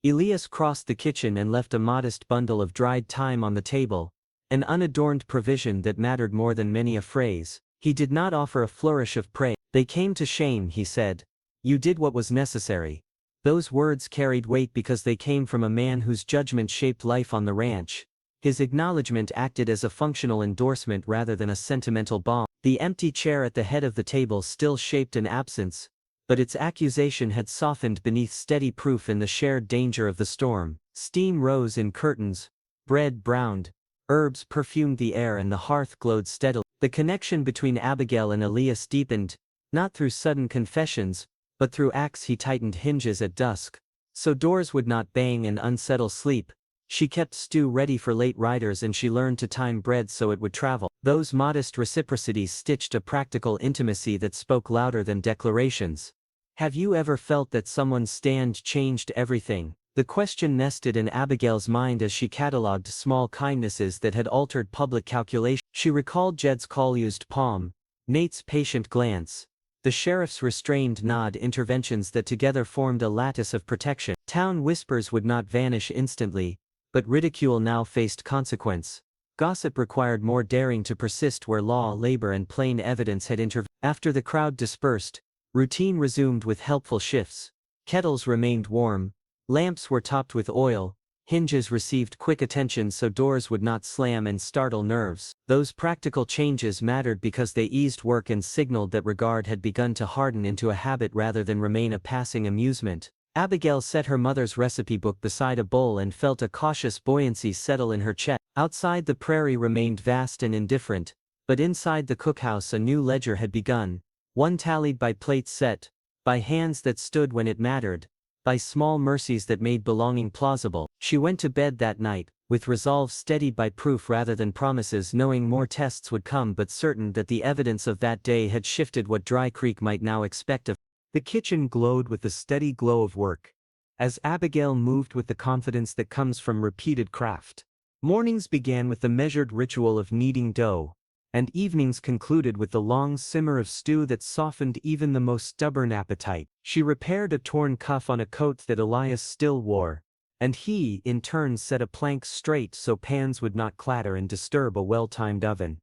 Elias crossed the kitchen and left a modest bundle of dried thyme on the table, an unadorned provision that mattered more than many a phrase. He did not offer a flourish of praise. They came to shame, he said. You did what was necessary. Those words carried weight because they came from a man whose judgment shaped life on the ranch. His acknowledgement acted as a functional endorsement rather than a sentimental balm. The empty chair at the head of the table still shaped an absence, but its accusation had softened beneath steady proof in the shared danger of the storm. Steam rose in curtains, bread browned, herbs perfumed the air and the hearth glowed steadily. The connection between Abigail and Elias deepened, not through sudden confessions, but through acts. He tightened hinges at dusk, so doors would not bang and unsettle sleep. She kept stew ready for late riders and she learned to time bread so it would travel. Those modest reciprocities stitched a practical intimacy that spoke louder than declarations. Have you ever felt that someone's stand changed everything? The question nested in Abigail's mind as she catalogued small kindnesses that had altered public calculation. She recalled Jed's call-used palm, Nate's patient glance, the sheriff's restrained nod, interventions that together formed a lattice of protection. Town whispers would not vanish instantly, but ridicule now faced consequence. Gossip required more daring to persist where law, labor and plain evidence had intervened. After the crowd dispersed, routine resumed with helpful shifts. Kettles remained warm, lamps were topped with oil, hinges received quick attention so doors would not slam and startle nerves. Those practical changes mattered because they eased work and signaled that regard had begun to harden into a habit rather than remain a passing amusement. Abigail set her mother's recipe book beside a bowl and felt a cautious buoyancy settle in her chest. Outside the prairie remained vast and indifferent, but inside the cookhouse a new ledger had begun, one tallied by plates set, by hands that stood when it mattered, by small mercies that made belonging plausible. She went to bed that night, with resolve steadied by proof rather than promises, knowing more tests would come but certain that the evidence of that day had shifted what Dry Creek might now expect of. The kitchen glowed with the steady glow of work, as Abigail moved with the confidence that comes from repeated craft. Mornings began with the measured ritual of kneading dough, and evenings concluded with the long simmer of stew that softened even the most stubborn appetite. She repaired a torn cuff on a coat that Elias still wore, and he, in turn, set a plank straight so pans would not clatter and disturb a well-timed oven.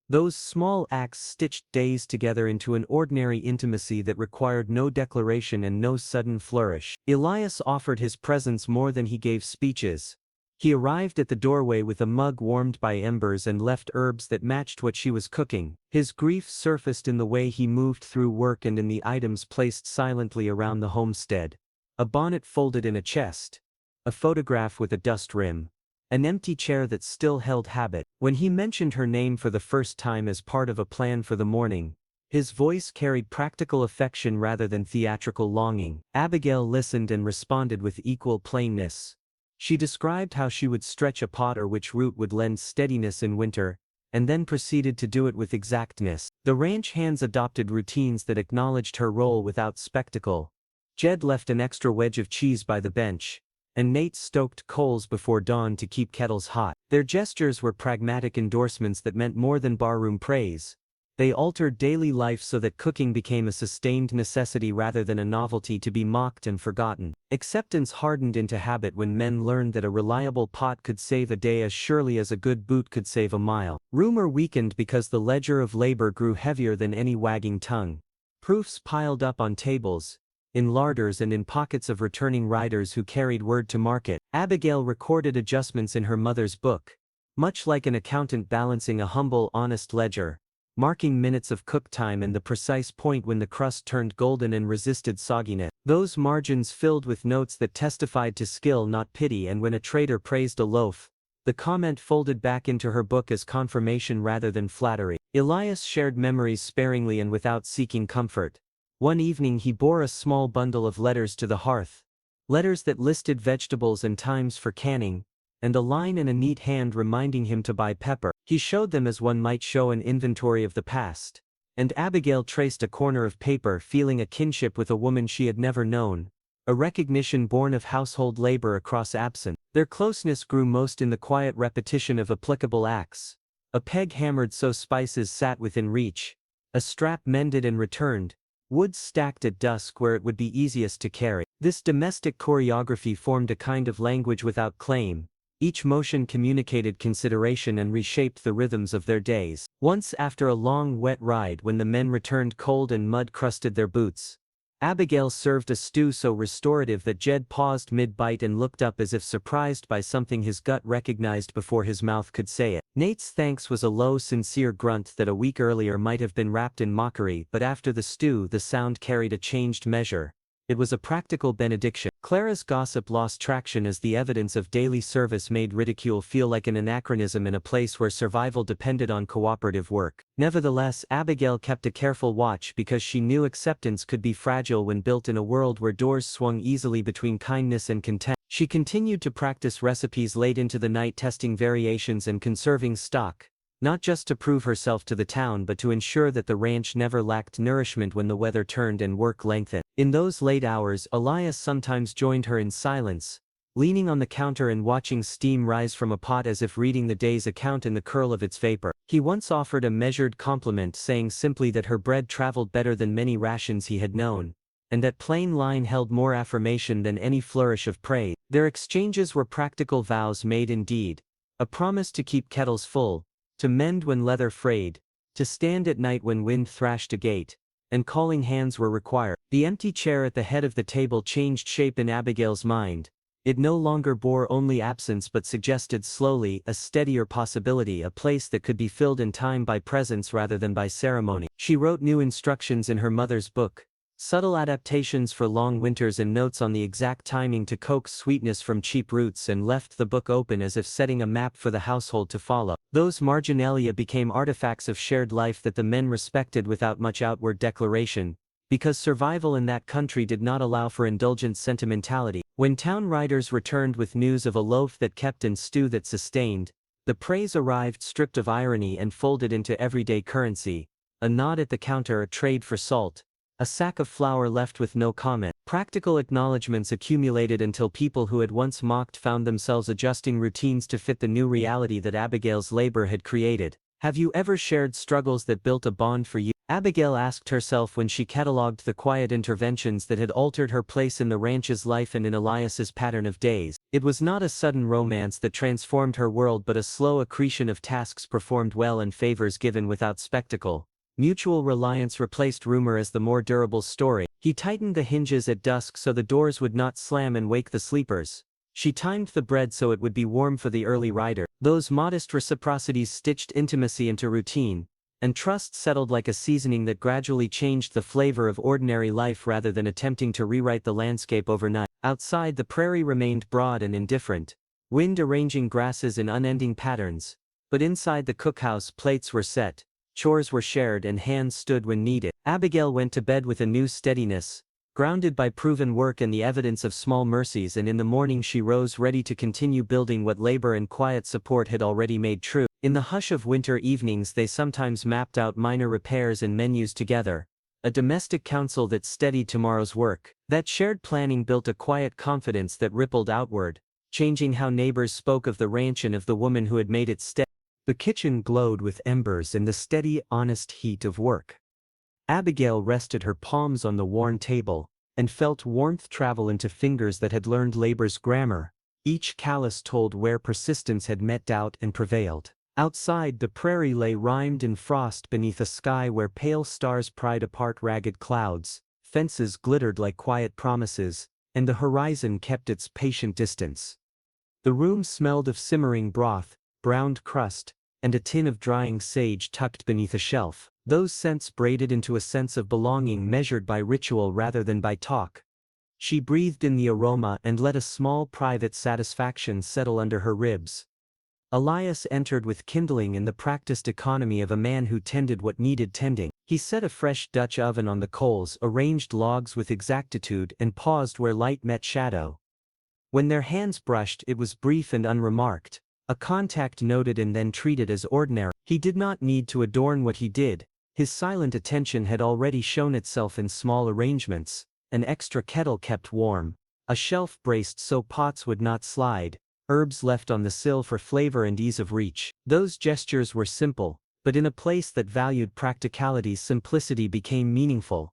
Those small acts stitched days together into an ordinary intimacy that required no declaration and no sudden flourish. Elias offered his presence more than he gave speeches. He arrived at the doorway with a mug warmed by embers and left herbs that matched what she was cooking. His grief surfaced in the way he moved through work and in the items placed silently around the homestead. A bonnet folded in a chest, a photograph with a dust rim, an empty chair that still held habit. When he mentioned her name for the first time as part of a plan for the morning, his voice carried practical affection rather than theatrical longing. Abigail listened and responded with equal plainness. She described how she would stretch a pot or which root would lend steadiness in winter, and then proceeded to do it with exactness. The ranch hands adopted routines that acknowledged her role without spectacle. Jed left an extra wedge of cheese by the bench, and Nate stoked coals before dawn to keep kettles hot. Their gestures were pragmatic endorsements that meant more than barroom praise. They altered daily life so that cooking became a sustained necessity rather than a novelty to be mocked and forgotten. Acceptance hardened into habit when men learned that a reliable pot could save a day as surely as a good boot could save a mile. Rumor weakened because the ledger of labor grew heavier than any wagging tongue. Proofs piled up on tables, in larders and in pockets of returning riders who carried word to market. Abigail recorded adjustments in her mother's book, much like an accountant balancing a humble, honest ledger, marking minutes of cook time and the precise point when the crust turned golden and resisted sogginess. Those margins filled with notes that testified to skill not pity, and when a trader praised a loaf, the comment folded back into her book as confirmation rather than flattery. Elias shared memories sparingly and without seeking comfort. One evening he bore a small bundle of letters to the hearth, letters that listed vegetables and times for canning, and a line in a neat hand reminding him to buy pepper. He showed them as one might show an inventory of the past, and Abigail traced a corner of paper, feeling a kinship with a woman she had never known, a recognition born of household labor across absence. Their closeness grew most in the quiet repetition of applicable acts. A peg hammered so spices sat within reach, a strap mended and returned, wood stacked at dusk where it would be easiest to carry. This domestic choreography formed a kind of language without claim. Each motion communicated consideration and reshaped the rhythms of their days. Once, after a long wet ride when the men returned cold and mud crusted their boots, Abigail served a stew so restorative that Jed paused mid-bite and looked up as if surprised by something his gut recognized before his mouth could say it. Nate's thanks was a low, sincere grunt that a week earlier might have been wrapped in mockery, but after the stew the sound carried a changed measure. It was a practical benediction. Clara's gossip lost traction as the evidence of daily service made ridicule feel like an anachronism in a place where survival depended on cooperative work. Nevertheless, Abigail kept a careful watch because she knew acceptance could be fragile when built in a world where doors swung easily between kindness and contempt. She continued to practice recipes late into the night, testing variations and conserving stock, not just to prove herself to the town but to ensure that the ranch never lacked nourishment when the weather turned and work lengthened. In those late hours, Elias sometimes joined her in silence, leaning on the counter and watching steam rise from a pot as if reading the day's account in the curl of its vapor. He once offered a measured compliment, saying simply that her bread traveled better than many rations he had known, and that plain line held more affirmation than any flourish of praise. Their exchanges were practical vows made indeed, a promise to keep kettles full, to mend when leather frayed, to stand at night when wind thrashed a gate, and calling hands were required. The empty chair at the head of the table changed shape in Abigail's mind. It no longer bore only absence but suggested slowly a steadier possibility, a place that could be filled in time by presence rather than by ceremony. She wrote new instructions in her mother's book, subtle adaptations for long winters and notes on the exact timing to coax sweetness from cheap roots, and left the book open as if setting a map for the household to follow. Those marginalia became artifacts of shared life that the men respected without much outward declaration, because survival in that country did not allow for indulgent sentimentality. When town riders returned with news of a loaf that kept and stew that sustained, the praise arrived stripped of irony and folded into everyday currency, a nod at the counter, a trade for salt, a sack of flour left with no comment. Practical acknowledgments accumulated until people who had once mocked found themselves adjusting routines to fit the new reality that Abigail's labor had created. Have you ever shared struggles that built a bond for you? Abigail asked herself when she catalogued the quiet interventions that had altered her place in the ranch's life and in Elias's pattern of days. It was not a sudden romance that transformed her world but a slow accretion of tasks performed well and favors given without spectacle. Mutual reliance replaced rumor as the more durable story. He tightened the hinges at dusk so the doors would not slam and wake the sleepers. She timed the bread so it would be warm for the early rider. Those modest reciprocities stitched intimacy into routine, and trust settled like a seasoning that gradually changed the flavor of ordinary life rather than attempting to rewrite the landscape overnight. Outside, the prairie remained broad and indifferent, wind arranging grasses in unending patterns, but inside the cookhouse plates were set, chores were shared, and hands stood when needed. Abigail went to bed with a new steadiness, grounded by proven work and the evidence of small mercies, and in the morning she rose ready to continue building what labor and quiet support had already made true. In the hush of winter evenings they sometimes mapped out minor repairs and menus together, a domestic council that steadied tomorrow's work. That shared planning built a quiet confidence that rippled outward, changing how neighbors spoke of the ranch and of the woman who had made it steady. The kitchen glowed with embers in the steady, honest heat of work. Abigail rested her palms on the worn table, and felt warmth travel into fingers that had learned labor's grammar. Each callus told where persistence had met doubt and prevailed. Outside, the prairie lay rimed in frost beneath a sky where pale stars pried apart ragged clouds, fences glittered like quiet promises, and the horizon kept its patient distance. The room smelled of simmering broth, browned crust, and a tin of drying sage tucked beneath a shelf. Those scents braided into a sense of belonging measured by ritual rather than by talk. She breathed in the aroma and let a small private satisfaction settle under her ribs. Elias entered with kindling in the practiced economy of a man who tended what needed tending. He set a fresh Dutch oven on the coals, arranged logs with exactitude, and paused where light met shadow. When their hands brushed, it was brief and unremarked, a contact noted and then treated as ordinary. He did not need to adorn what he did. His silent attention had already shown itself in small arrangements: an extra kettle kept warm, a shelf braced so pots would not slide, herbs left on the sill for flavor and ease of reach. Those gestures were simple, but in a place that valued practicality, simplicity became meaningful.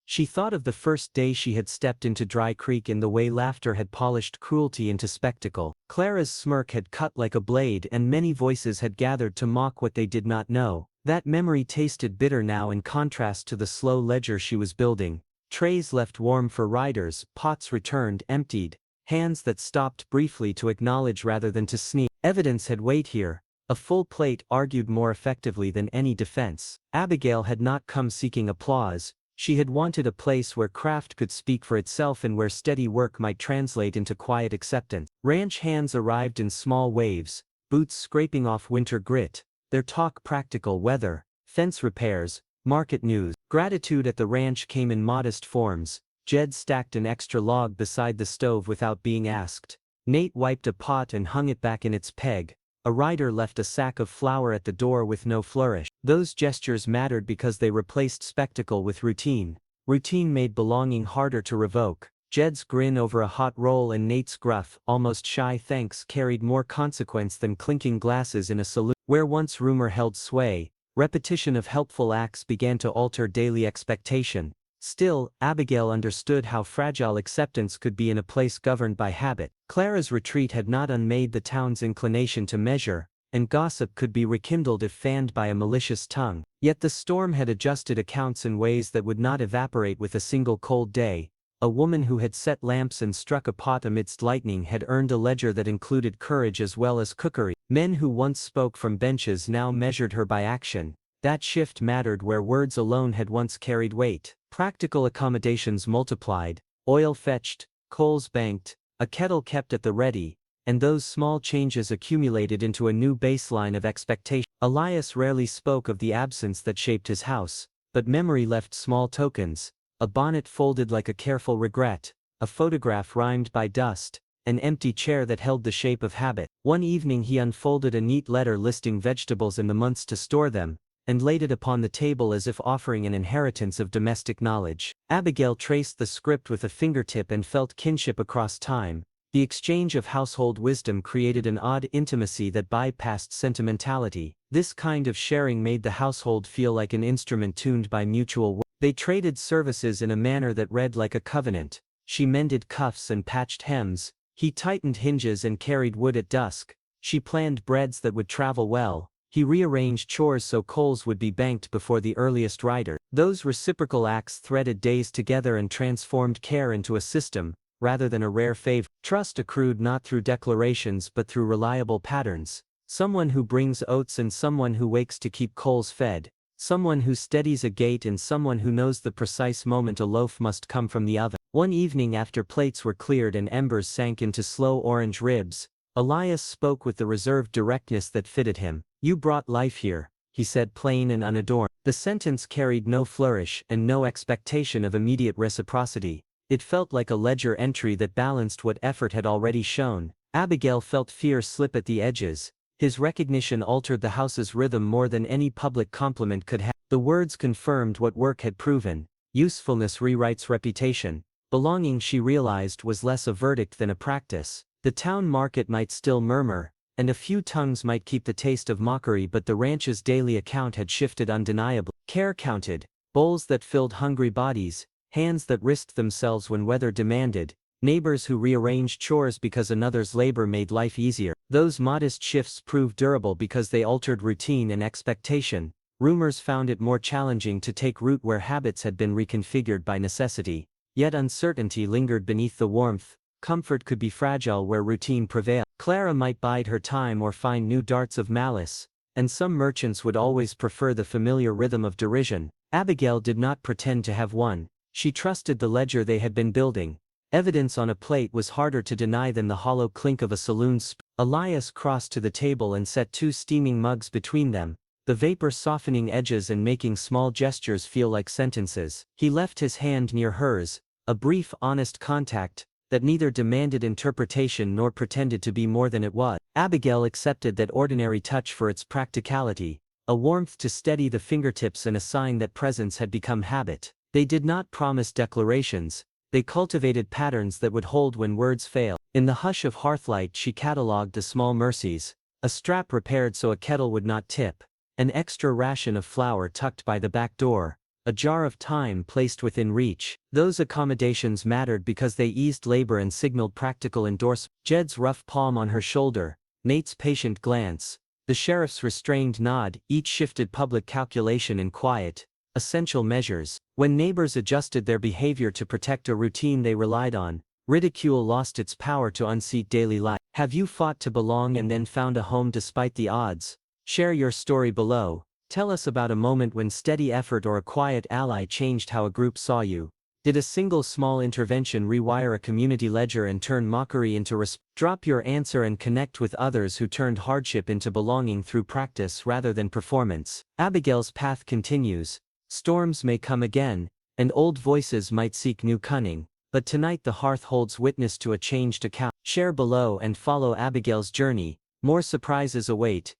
She thought of the first day she had stepped into Dry Creek and the way laughter had polished cruelty into spectacle. Clara's smirk had cut like a blade and many voices had gathered to mock what they did not know. That memory tasted bitter now in contrast to the slow ledger she was building. Trays left warm for riders, pots returned emptied, hands that stopped briefly to acknowledge rather than to sneak. Evidence had weight here. A full plate argued more effectively than any defense. Abigail had not come seeking applause. She had wanted a place where craft could speak for itself and where steady work might translate into quiet acceptance. Ranch hands arrived in small waves, boots scraping off winter grit, their talk practical weather, fence repairs, market news. Gratitude at the ranch came in modest forms. Jed stacked an extra log beside the stove without being asked. Nate wiped a pot and hung it back in its peg. A rider left a sack of flour at the door with no flourish. Those gestures mattered because they replaced spectacle with routine. Routine made belonging harder to revoke. Jed's grin over a hot roll and Nate's gruff, almost shy thanks carried more consequence than clinking glasses in a saloon. Where once rumor held sway, repetition of helpful acts began to alter daily expectation. Still, Abigail understood how fragile acceptance could be in a place governed by habit. Clara's retreat had not unmade the town's inclination to measure, and gossip could be rekindled if fanned by a malicious tongue. Yet the storm had adjusted accounts in ways that would not evaporate with a single cold day. A woman who had set lamps and struck a pot amidst lightning had earned a ledger that included courage as well as cookery. Men who once spoke from benches now measured her by action. That shift mattered where words alone had once carried weight. Practical accommodations multiplied, oil fetched, coals banked, a kettle kept at the ready, and those small changes accumulated into a new baseline of expectation. Elias rarely spoke of the absence that shaped his house, but memory left small tokens: a bonnet folded like a careful regret, a photograph rimed by dust, an empty chair that held the shape of habit. One evening he unfolded a neat letter listing vegetables and the months to store them, and laid it upon the table as if offering an inheritance of domestic knowledge. Abigail traced the script with a fingertip and felt kinship across time. The exchange of household wisdom created an odd intimacy that bypassed sentimentality. This kind of sharing made the household feel like an instrument tuned by mutual will. They traded services in a manner that read like a covenant. She mended cuffs and patched hems. He tightened hinges and carried wood at dusk. She planned breads that would travel well. He rearranged chores so coals would be banked before the earliest rider. Those reciprocal acts threaded days together and transformed care into a system, rather than a rare favor. Trust accrued not through declarations but through reliable patterns. Someone who brings oats and someone who wakes to keep coals fed. Someone who steadies a gate and someone who knows the precise moment a loaf must come from the oven. One evening after plates were cleared and embers sank into slow orange ribs, Elias spoke with the reserved directness that fitted him. "You brought life here," he said, plain and unadorned. The sentence carried no flourish and no expectation of immediate reciprocity. It felt like a ledger entry that balanced what effort had already shown. Abigail felt fear slip at the edges. His recognition altered the house's rhythm more than any public compliment could have. The words confirmed what work had proven. Usefulness rewrites reputation. Belonging, she realized, was less a verdict than a practice. The town market might still murmur, and a few tongues might keep the taste of mockery, but the ranch's daily account had shifted undeniably. Care counted, bowls that filled hungry bodies, hands that risked themselves when weather demanded, neighbors who rearranged chores because another's labor made life easier. Those modest shifts proved durable because they altered routine and expectation. Rumors found it more challenging to take root where habits had been reconfigured by necessity. Yet uncertainty lingered beneath the warmth. Comfort could be fragile where routine prevailed. Clara might bide her time or find new darts of malice, and some merchants would always prefer the familiar rhythm of derision. Abigail did not pretend to have one. She trusted the ledger they had been building. Evidence on a plate was harder to deny than the hollow clink of a saloon spoon. Elias crossed to the table and set 2 steaming mugs between them, the vapor softening edges and making small gestures feel like sentences. He left his hand near hers, a brief, honest contact that neither demanded interpretation nor pretended to be more than it was. Abigail accepted that ordinary touch for its practicality, a warmth to steady the fingertips and a sign that presence had become habit. They did not promise declarations, they cultivated patterns that would hold when words failed. In the hush of hearthlight she catalogued the small mercies, a strap repaired so a kettle would not tip, an extra ration of flour tucked by the back door, a jar of thyme placed within reach. Those accommodations mattered because they eased labor and signaled practical endorsement. Jed's rough palm on her shoulder, Nate's patient glance, the sheriff's restrained nod, each shifted public calculation in quiet, essential measures. When neighbors adjusted their behavior to protect a routine they relied on, ridicule lost its power to unseat daily life. Have you fought to belong and then found a home despite the odds? Share your story below. Tell us about a moment when steady effort or a quiet ally changed how a group saw you. Did a single small intervention rewire a community ledger and turn mockery into respect? Drop your answer and connect with others who turned hardship into belonging through practice rather than performance. Abigail's path continues. Storms may come again, and old voices might seek new cunning, but tonight the hearth holds witness to a changed account. Share below and follow Abigail's journey. More surprises await.